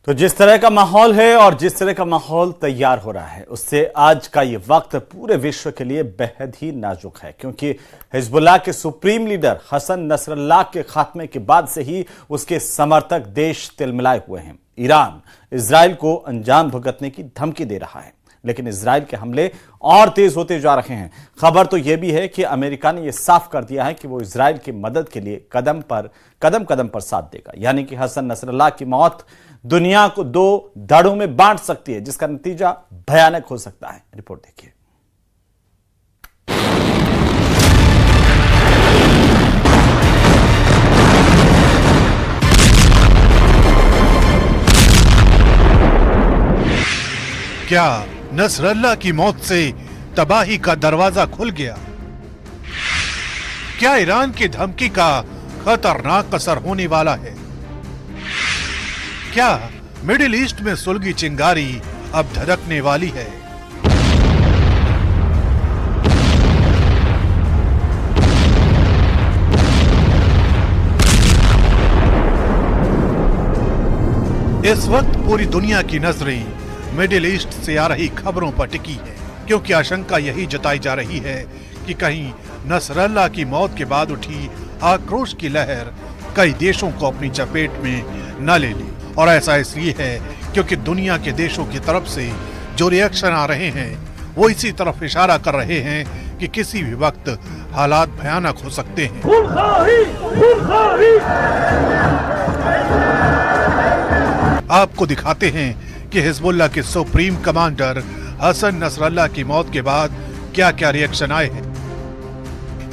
तो जिस तरह का माहौल है और जिस तरह का माहौल तैयार हो रहा है, उससे आज का ये वक्त पूरे विश्व के लिए बेहद ही नाजुक है, क्योंकि हिजबुल्लाह के सुप्रीम लीडर हसन नसरल्लाह के खात्मे के बाद से ही उसके समर्थक देश तिलमिलाए हुए हैं। ईरान इजराइल को अंजाम भुगतने की धमकी दे रहा है, लेकिन इजराइल के हमले और तेज होते जा रहे हैं। खबर तो यह भी है कि अमेरिका ने यह साफ कर दिया है कि वो इजराइल की मदद के लिए कदम पर साथ देगा, यानी कि हसन नसरल्लाह की मौत दुनिया को दो धड़ों में बांट सकती है, जिसका नतीजा भयानक हो सकता है। रिपोर्ट देखिए। क्या नसरल्लाह की मौत से तबाही का दरवाजा खुल गया? क्या ईरान की धमकी का खतरनाक असर होने वाला है? क्या मिडिल ईस्ट में सुलगी चिंगारी अब धधकने वाली है? इस वक्त पूरी दुनिया की नजरें मिडिल ईस्ट से आ रही खबरों पर टिकी है, क्योंकि आशंका यही जताई जा रही है कि कहीं नसरल्लाह की मौत के बाद उठी आक्रोश की लहर कई देशों को अपनी चपेट में न ले ले। और ऐसा इसलिए है क्योंकि दुनिया के देशों की तरफ से जो रिएक्शन आ रहे हैं वो इसी तरफ इशारा कर रहे हैं कि किसी भी वक्त हालात भयानक हो सकते हैं। आपको दिखाते हैं कि हिजबुल्लाह के सुप्रीम कमांडर हसन नसरल्लाह की मौत के बाद क्या क्या रिएक्शन आए हैं।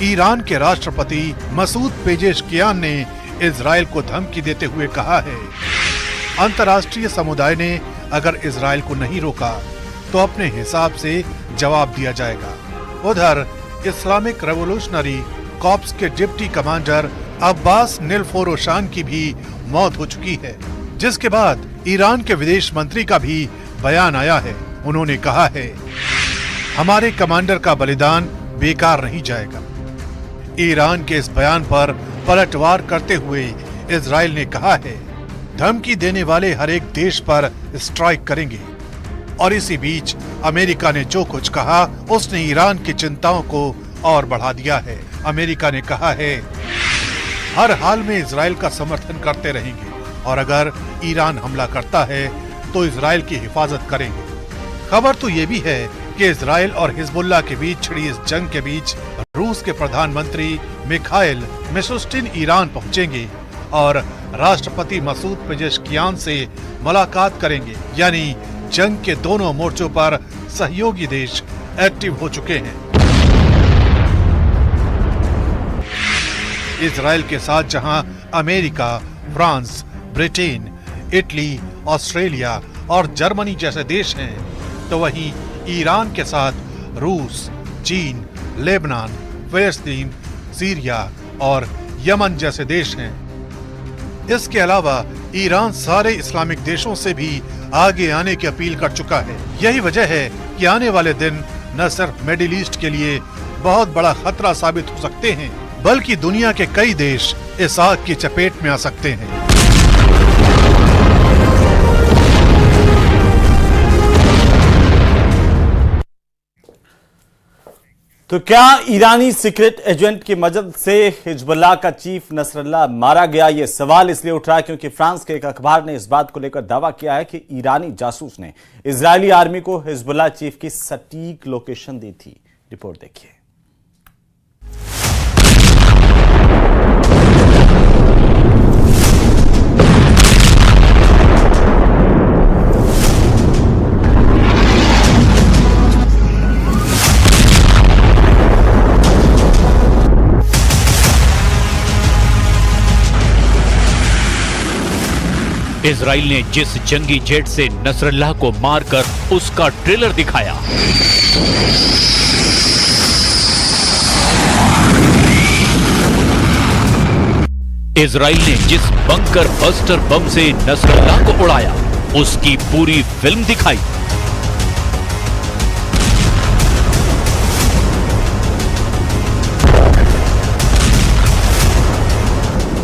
ईरान के राष्ट्रपति मसूद पेजेशकियान ने इजराइल को धमकी देते हुए कहा है, अंतर्राष्ट्रीय समुदाय ने अगर इजराइल को नहीं रोका तो अपने हिसाब से जवाब दिया जाएगा। उधर इस्लामिक रेवोल्यूशनरी कॉर्प्स के डिप्टी कमांडर अब्बास निलफोरोशान की भी मौत हो चुकी है, जिसके बाद ईरान के विदेश मंत्री का भी बयान आया है। उन्होंने कहा है, हमारे कमांडर का बलिदान बेकार नहीं जाएगा। ईरान के इस बयान पर पलटवार करते हुए इजराइल ने कहा है, धमकी देने वाले हर एक देश पर स्ट्राइक करेंगे। और इसी बीच अमेरिका ने जो कुछ कहा उसने ईरान की चिंताओं को और बढ़ा दिया है। अमेरिका ने कहा है, हर हाल में इजराइल का समर्थन करते रहेंगे और अगर ईरान हमला करता है तो इजराइल की हिफाजत करेंगे। खबर तो ये भी है कि इजराइल और हिजबुल्लाह के बीच छिड़ी इस जंग के बीच रूस के प्रधानमंत्री मिखाइल मिशुस्टिन ईरान पहुंचेंगे और राष्ट्रपति मसूद पेजेशकियान से मुलाकात करेंगे। यानी जंग के दोनों मोर्चों पर सहयोगी देश एक्टिव हो चुके हैं। इजराइल के साथ जहां America, France, Britain, Italy, Australia और जर्मनी जैसे देश हैं, तो वहीं ईरान के साथ रूस, चीन, लेबनान, फिलिस्तीन, सीरिया और यमन जैसे देश हैं। इसके अलावा ईरान सारे इस्लामिक देशों से भी आगे आने की अपील कर चुका है। यही वजह है कि आने वाले दिन न सिर्फ मिडिल ईस्ट के लिए बहुत बड़ा खतरा साबित हो सकते हैं, बल्कि दुनिया के कई देश इस आग की चपेट में आ सकते हैं। तो क्या ईरानी सीक्रेट एजेंट की मदद से हिजबुल्लाह का चीफ नसरल्लाह मारा गया? यह सवाल इसलिए उठ रहा है क्योंकि फ्रांस के एक अखबार ने इस बात को लेकर दावा किया है कि ईरानी जासूस ने इजरायली आर्मी को हिजबुल्लाह चीफ की सटीक लोकेशन दी थी। रिपोर्ट देखिए। इजराइल ने जिस जंगी जेट से नसरल्लाह को मारकर उसका ट्रेलर दिखाया, इजराइल ने जिस बंकर बस्टर बम से नसरल्लाह को उड़ाया, उसकी पूरी फिल्म दिखाई।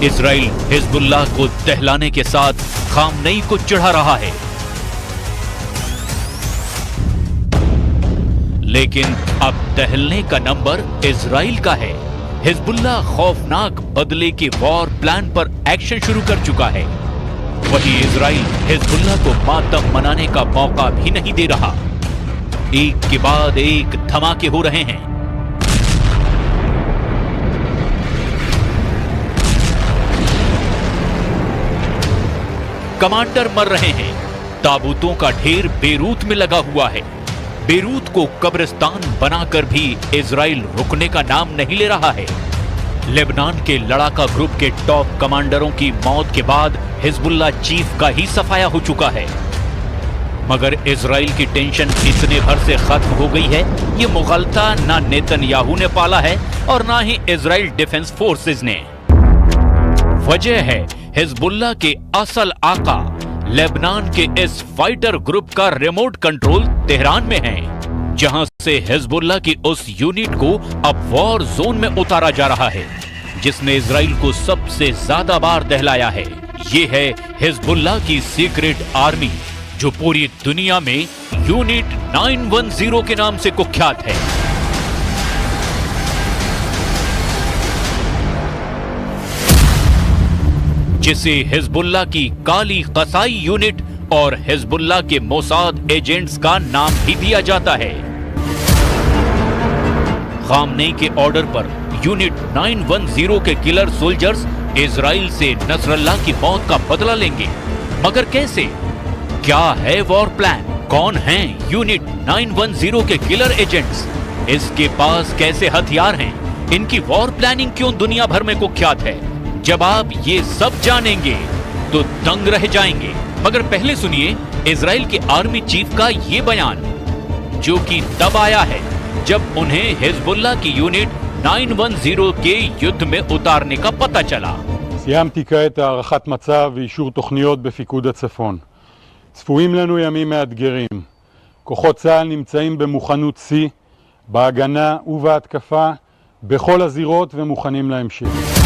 इजराइल हिजबुल्लाह को दहलाने के साथ खामनेई को चढ़ा रहा है। लेकिन अब दहलने का नंबर इजराइल का है। हिजबुल्लाह खौफनाक बदले के वॉर प्लान पर एक्शन शुरू कर चुका है। वहीं इजराइल हिजबुल्लाह को मातम मनाने का मौका भी नहीं दे रहा। एक के बाद एक धमाके हो रहे हैं। कमांडर मर रहे हैं। ताबूतों का ढेर बेरूत में लगा हुआ है। बेरूत को कब्रिस्तान बनाकर भी इजराइल रुकने का नाम नहीं ले रहा है। लेबनान के लड़ाका ग्रुप के टॉप कमांडरों की मौत के बाद हिजबुल्लाह चीफ का ही सफाया हो चुका है। मगर इजराइल की टेंशन इतने भर से खत्म हो गई है, ये मुगलता ना नेतन्याहू ने पाला है और ना ही इजराइल डिफेंस फोर्सेस ने। वजह है हिजबुल्लाह के असल आका लेबनान के इस फाइटर ग्रुप का रिमोट कंट्रोल तेहरान में है, जहां से हिजबुल्लाह की उस यूनिट को अब वॉर जोन में उतारा जा रहा है, जिसने इजराइल को सबसे ज्यादा बार दहलाया है। ये है हिजबुल्लाह की सीक्रेट आर्मी, जो पूरी दुनिया में यूनिट 910 के नाम से कुख्यात है। जिसे हिजबुल्लाह की काली कसाई यूनिट और हिजबुल्लाह के मोसाद एजेंट्स का नाम भी दिया जाता है। खामनेई के ऑर्डर पर यूनिट 910 के किलर सोल्जर्स इजराइल से नसरल्लाह की मौत का बदला लेंगे। मगर कैसे? क्या है वॉर प्लान? कौन हैं यूनिट 910 के किलर एजेंट्स? इसके पास कैसे हथियार हैं? इनकी वॉर प्लानिंग क्यों दुनिया भर में कुख्यात है? जब आप ये सब जानेंगे तो दंग रह जाएंगे। मगर पहले सुनिए इजराइल के आर्मी चीफ का ये बयान, जो कि तब आया है जब उन्हें हिजबुल्लाह की यूनिट 910 के युद्ध में उतारने का पता चला। סיימתי כעת הערכת מצב ואישור תוכניות בפיקוד הצפון. צפויים לנו ימים מאתגרים. כוחות צה"ל נמצאים במוכנות שיא, בהגנה ובהתקפה, בכל הזירות ומוכנים להמשיך.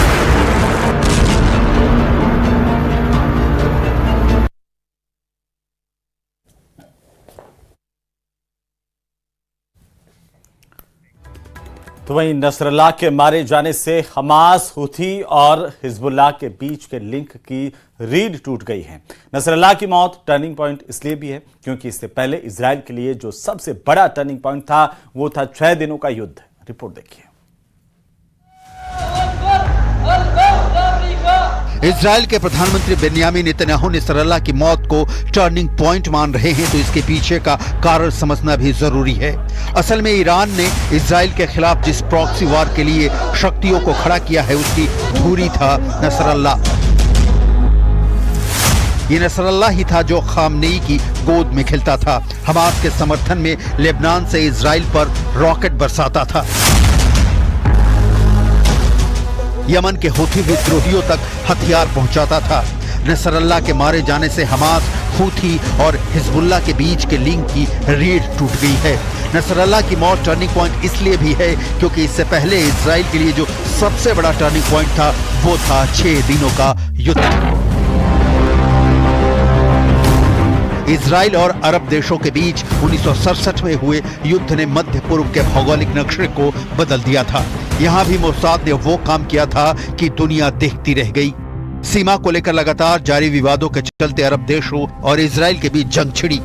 तो वहीं नसरल्लाह के मारे जाने से हमास, हुथी और हिजबुल्लाह के बीच के लिंक की रीढ़ टूट गई है। नसरल्लाह की मौत टर्निंग पॉइंट इसलिए भी है क्योंकि इससे पहले इजराइल के लिए जो सबसे बड़ा टर्निंग पॉइंट था वो था 6 दिनों का युद्ध। रिपोर्ट देखिए। इजराइल के प्रधानमंत्री बेन्यामीन नेतन्याहू नसरल्लाह की मौत को टर्निंग पॉइंट मान रहे हैं, तो इसके पीछे का कारण समझना भी जरूरी है। असल में ईरान ने इजराइल के खिलाफ जिस प्रॉक्सी वार के लिए शक्तियों को खड़ा किया है, उसकी धुरी था नसरल्लाह। ये नसरल्लाह ही था जो खामनेई की गोद में खिलता था, हमास के समर्थन में लेबनान से इजराइल पर रॉकेट बरसाता था, यमन के हूथी विद्रोहियों तक हथियार पहुंचाता था। नसरल्लाह के मारे जाने से हमास, हूथी और हिजबुल्लाह के बीच के लिंक की रीढ़ टूट गई है। नसरल्लाह की मौत टर्निंग पॉइंट इसलिए भी है क्योंकि इससे पहले इजराइल के लिए जो सबसे बड़ा टर्निंग पॉइंट था वो था 6 दिनों का युद्ध। इजराइल और अरब देशों के बीच 1967 में हुए युद्ध ने मध्य पूर्व के भौगोलिक नक्शे को बदल दिया था। यहाँ भी मोसाद ने वो काम किया था कि दुनिया देखती रह गई। सीमा को लेकर लगातार जारी विवादों के चलते अरब देशों और इजराइल के बीच जंग छिड़ी।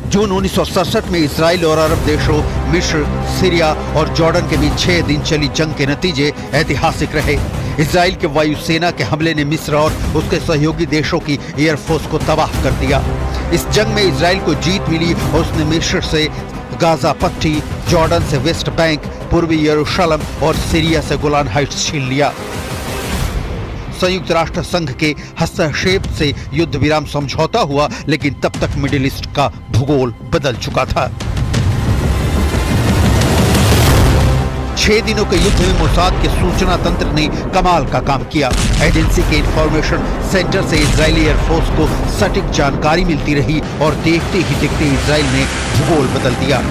जून 1967 में इजराइल और अरब देशों मिस्र, सीरिया और जॉर्डन के बीच 6 दिन चली जंग के नतीजे ऐतिहासिक रहे। इजराइल के वायुसेना के हमले ने मिस्र और उसके सहयोगी देशों की एयरफोर्स को तबाह कर दिया। इस जंग में इजराइल को जीत मिली और उसने मिस्र से गाजा पट्टी, जॉर्डन से वेस्ट बैंक, पूर्वी यरूशलेम और सीरिया से गोलान हाइट्स छीन लिया। संयुक्त राष्ट्र संघ के हस्तक्षेप से युद्ध विराम समझौता हुआ, लेकिन तब तक मिडिल ईस्ट का भूगोल बदल चुका था। 6 दिनों के युद्ध में मोसाद के सूचना तंत्र ने कमाल का काम किया। एजेंसी के इंफॉर्मेशन सेंटर से इजरायली एयरफोर्स को सटीक जानकारी मिलती रही और देखते ही देखते इजराइल ने भूगोल बदल दिया।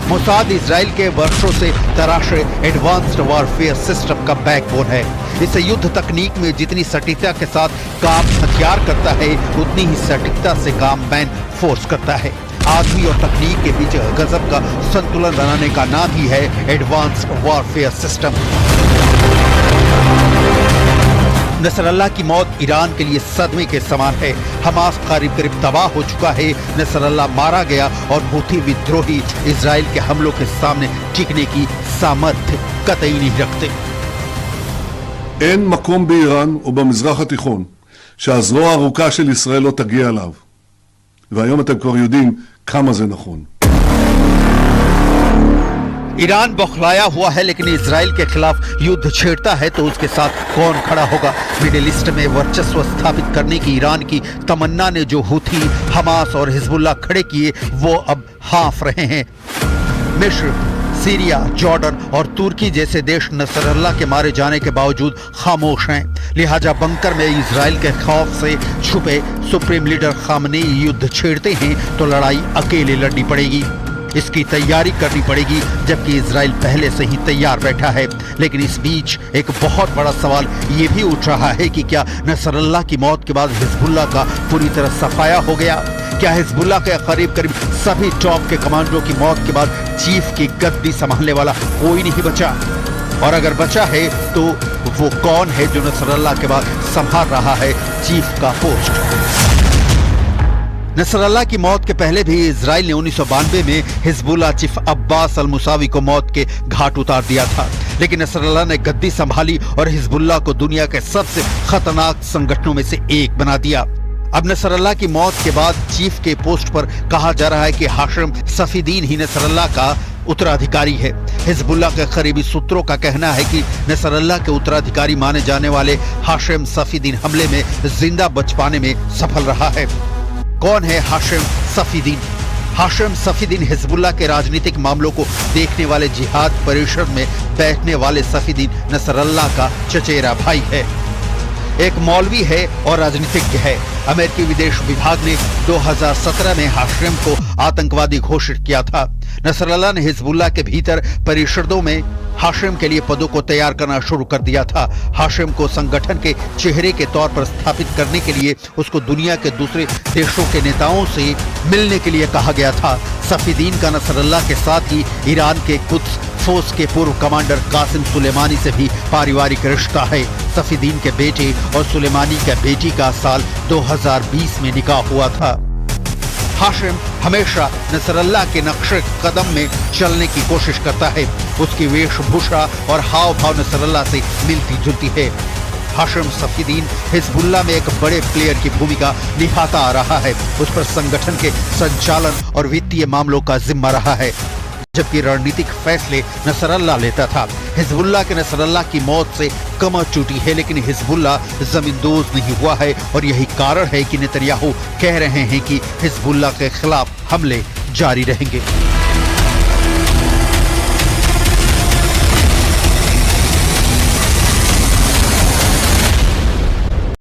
मोसाद इजराइल के वर्षों से तराशे एडवांस्ड वॉरफेयर सिस्टम का बैकबोन है। इस युद्ध तकनीक में जितनी सटीकता के साथ काम हथियार करता है, उतनी ही सटीकता से काम मैन फोर्स करता है। आदमी और तकनीक के बीच गजब का संतुलन बनाने का नाम ही है एडवांस्ड वॉरफेयर सिस्टम। नसरल्लाह की मौत ईरान के लिए सदमे के समान है। हमास करीब करीब तबाह हो चुका है। नसरल्लाह मारा गया और हूथी विद्रोही इजराइल के हमलों के सामने टिकने की सामर्थ्य कतई नहीं रखते। אין מקום באיראן ובמזרח התיכון שהזרוע הארוכה של ישראל לא תגיע אליו. והיום אתם כבר יודעים כמה זה נכון. ईरान बौखलाया हुआ है, लेकिन इजराइल के खिलाफ युद्ध छेड़ता है तो उसके साथ कौन खड़ा होगा? मिडिल ईस्ट में वर्चस्व स्थापित करने की ईरान की तमन्ना ने जो हूथी, हमास और हिजबुल्लाह खड़े किए, वो अब हाँफ रहे हैं। मिस्र, सीरिया, जॉर्डन और तुर्की जैसे देश नसरल्लाह के मारे जाने के बावजूद खामोश हैं। लिहाजा बंकर में इजराइल के खौफ से छुपे सुप्रीम लीडर खामनेई युद्ध छेड़ते हैं तो लड़ाई अकेले लड़नी पड़ेगी। इसकी तैयारी करनी पड़ेगी, जबकि इजराइल पहले से ही तैयार बैठा है। लेकिन इस बीच एक बहुत बड़ा सवाल ये भी उठ रहा है कि क्या नसरल्लाह की मौत के बाद हिजबुल्लाह का पूरी तरह सफाया हो गया? क्या हिजबुल्लाह के करीब करीब सभी टॉप के कमांडरों की मौत के बाद चीफ की गद्दी संभालने वाला कोई नहीं बचा? और अगर बचा है तो वो कौन है जो नसरल्लाह के बाद संभाल रहा है चीफ का पोस्ट? नसरल्लाह की मौत के पहले भी इजराइल ने 1992 में हिजबुल्लाह चीफ अब्बास अल मुसावी को मौत के घाट उतार दिया था। लेकिन नसरल्लाह ने गद्दी संभाली और हिजबुल्लाह को दुनिया के सबसे खतरनाक संगठनों में से एक बना दिया। अब नसरल्लाह की मौत के बाद चीफ के पोस्ट पर कहा जा रहा है कि हाशिम सफीदीन ही नसरल्लाह का उत्तराधिकारी है। हिजबुल्लाह के करीबी सूत्रों का कहना है कि नसरल्लाह के उत्तराधिकारी माने जाने वाले हाशिम सफीदीन हमले में जिंदा बच पाने में सफल रहा है। कौन है Hashim Safieddine? Hashim Safieddine Hezbollah के राजनीतिक मामलों को देखने वाले जिहाद परिषद में बैठने वाले सफीदीन नसरल्लाह का चचेरा भाई है। एक मौलवी है और राजनीतिज्ञ है। अमेरिकी विदेश विभाग ने 2017 में हाशिम को आतंकवादी घोषित किया था। नसरल्लाह ने हिजबुल्लाह के भीतर परिषदों में हाशिम के लिए पदों को तैयार करना शुरू कर दिया था। हाशिम को संगठन के चेहरे के तौर पर स्थापित करने के लिए उसको दुनिया के दूसरे देशों के नेताओं से मिलने के लिए कहा गया था। सफीदीन का नसरल्लाह के साथ ही ईरान के कुद्स फोर्स के पूर्व कमांडर कासिम सुलेमानी से भी पारिवारिक रिश्ता है। सफीदीन के बेटे और सुलेमानी के बेटी का साल 2020 में निकाह हुआ था। हाशिम हमेशा नसरल्लाह के नक्शे कदम में चलने की कोशिश करता है। उसकी वेशभूषा और हाव भाव नसरल्लाह से मिलती जुलती है। हाशिम सफीदीन हिजबुल्लाह में एक बड़े प्लेयर की भूमिका निभाता आ रहा है। उस पर संगठन के संचालन और वित्तीय मामलों का जिम्मा रहा है, जबकि रणनीतिक फैसले नसरल्लाह लेता था। हिजबुल्लाह के नसरल्लाह की मौत से कमर टूटी है, लेकिन हिजबुल्लाह जमींदोज नहीं हुआ है और यही कारण है कि नेतन्याहू कह रहे हैं कि हिजबुल्लाह के खिलाफ हमले जारी रहेंगे।